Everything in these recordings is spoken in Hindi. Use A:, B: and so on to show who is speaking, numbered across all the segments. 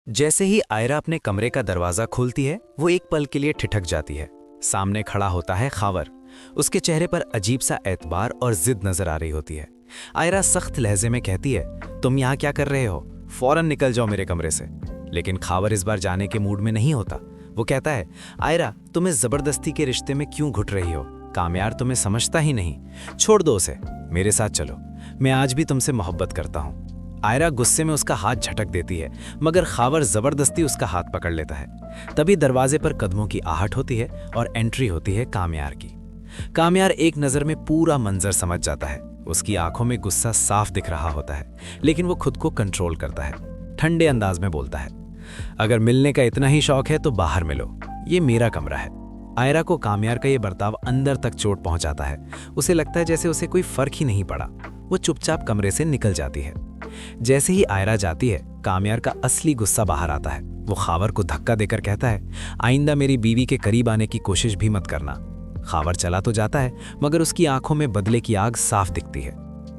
A: जैसे ही आयरा अपने कमरे का दरवाजा खोलती है वो एक पल के लिए ठिठक जाती है। सामने खड़ा होता है खावर। उसके चेहरे पर अजीब सा एतबार और जिद नजर आ रही होती है। आयरा सख्त लहजे में कहती है, तुम यहाँ क्या कर रहे हो? फौरन निकल जाओ मेरे कमरे से। लेकिन खावर इस बार जाने के मूड में नहीं होता। वो कहता है, आयरा तुम इस जबरदस्ती के रिश्ते में क्यों घुट रही हो? कामयार तुम्हें समझता ही नहीं। छोड़ दो उसे, मेरे साथ चलो। मैं आज भी तुमसे मोहब्बत करता हूँ। आयरा गुस्से में उसका हाथ झटक देती है, मगर खावर जबरदस्ती उसका हाथ पकड़ लेता है। तभी दरवाजे पर कदमों की आहट होती है और एंट्री होती है कामयार की। कामयार एक नज़र में पूरा मंजर समझ जाता है। उसकी आंखों में गुस्सा साफ दिख रहा होता है, लेकिन वो खुद को कंट्रोल करता है। ठंडे अंदाज में बोलता है, अगर मिलने का इतना ही शौक है तो बाहर मिलो, ये मेरा कमरा है। आयरा को कामयार का ये बर्ताव अंदर तक चोट पहुंचाता है। उसे लगता है जैसे उसे कोई फर्क ही नहीं पड़ा। वो चुपचाप कमरे से निकल जाती है। जैसे ही आयरा जाती है, कामयार का असली गुस्सा बाहर आता है। वो खावर को धक्का देकर कहता है, आइंदा मेरी बीवी के करीब आने की कोशिश भी मत करना। खावर चला तो जाता है, मगर उसकी आंखों में बदले की आग साफ दिखती है।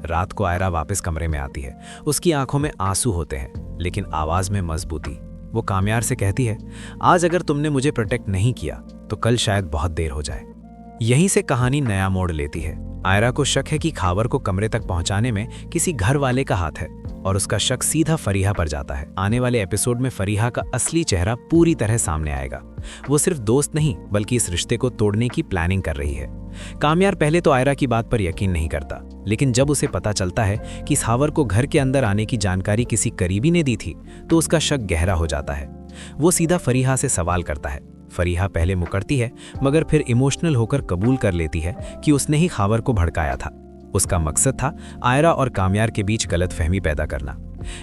A: रात को आयरा वापस कमरे में आती है। उसकी आंखों में आंसू होते हैं, लेकिन आवाज में मजबूती। वो कामयार से कहती है, आज अगर तुमने मुझे प्रोटेक्ट नहीं किया तो कल शायद बहुत देर हो जाए। यहीं से कहानी नया मोड़ लेती है। आयरा को शक है कि खावर को कमरे तक पहुंचाने में किसी घर वाले का हाथ है, और उसका शक सीधा फरीहा पर जाता है। आने वाले एपिसोड में फरीहा का असली चेहरा पूरी तरह सामने आएगा। वो सिर्फ दोस्त नहीं, बल्कि इस रिश्ते को तोड़ने की प्लानिंग कर रही है। कामयार पहले तो आयरा की बात पर यकीन नहीं करता, लेकिन जब उसे पता चलता है कि खावर को घर के अंदर आने की जानकारी किसी करीबी ने दी थी, तो उसका शक गहरा हो जाता है। वो सीधा फरीहा से सवाल करता है। फरीहा पहले मुकरती है, मगर फिर इमोशनल होकर कबूल कर लेती है कि उसने ही खावर को भड़काया था। उसका मकसद था आयरा और कामयार के बीच गलतफहमी पैदा करना।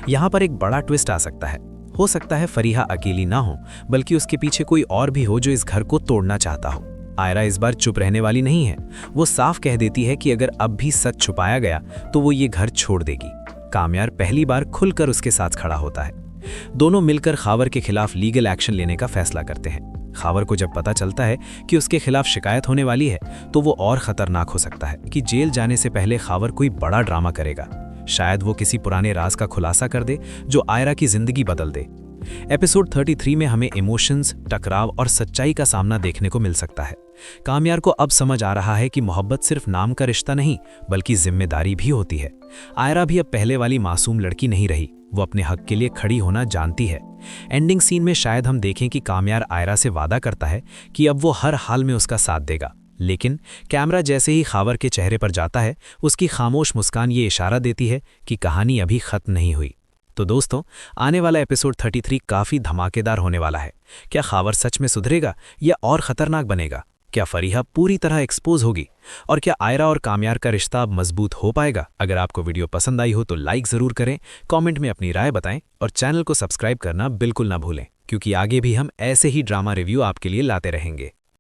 A: यहाँ पर एक बड़ा ट्विस्ट आ सकता है। हो सकता है फरीहा अकेली ना हो, बल्कि उसके पीछे कोई और भी हो जो इस घर को तोड़ना चाहता हो। आयरा इस बार चुप रहने वाली नहीं है। वो साफ कह देती है कि अगर अब भी सच छुपाया गया तो वो ये घर छोड़ देगी। कामयार पहली बार खुलकर उसके साथ खड़ा होता है। दोनों मिलकर खावर के खिलाफ लीगल एक्शन लेने का फैसला करते हैं। खावर को जब पता चलता है कि उसके खिलाफ शिकायत होने वाली है, तो वो और खतरनाक हो सकता है कि जेल जाने से पहले खावर कोई बड़ा ड्रामा करेगा। शायद वो किसी पुराने राज का खुलासा कर दे जो आयरा की जिंदगी बदल दे। एपिसोड 33 में हमें इमोशंस, टकराव और सच्चाई का सामना देखने को मिल सकता है। कामयार को अब समझ आ रहा है कि मोहब्बत सिर्फ नाम का रिश्ता नहीं, बल्कि जिम्मेदारी भी होती है। आयरा भी अब पहले वाली मासूम लड़की नहीं रही। वो अपने हक के लिए खड़ी होना जानती है। एंडिंग सीन में शायद हम देखें कि कामयार आयरा से वादा करता है कि अब वो हर हाल में उसका साथ देगा। लेकिन कैमरा जैसे ही खावर के चेहरे पर जाता है, उसकी खामोश मुस्कान ये इशारा देती है कि कहानी अभी खत्म नहीं हुई। तो दोस्तों, आने वाला एपिसोड 33 काफ़ी धमाकेदार होने वाला है। क्या खावर सच में सुधरेगा या और खतरनाक बनेगा? क्या फरीहा पूरी तरह एक्सपोज होगी? और क्या आयरा और कामयार का रिश्ता अब मजबूत हो पाएगा? अगर आपको वीडियो पसंद आई हो तो लाइक ज़रूर करें, कमेंट में अपनी राय बताएं और चैनल को सब्सक्राइब करना बिल्कुल ना भूलें, क्योंकि आगे भी हम ऐसे ही ड्रामा रिव्यू आपके लिए लाते रहेंगे।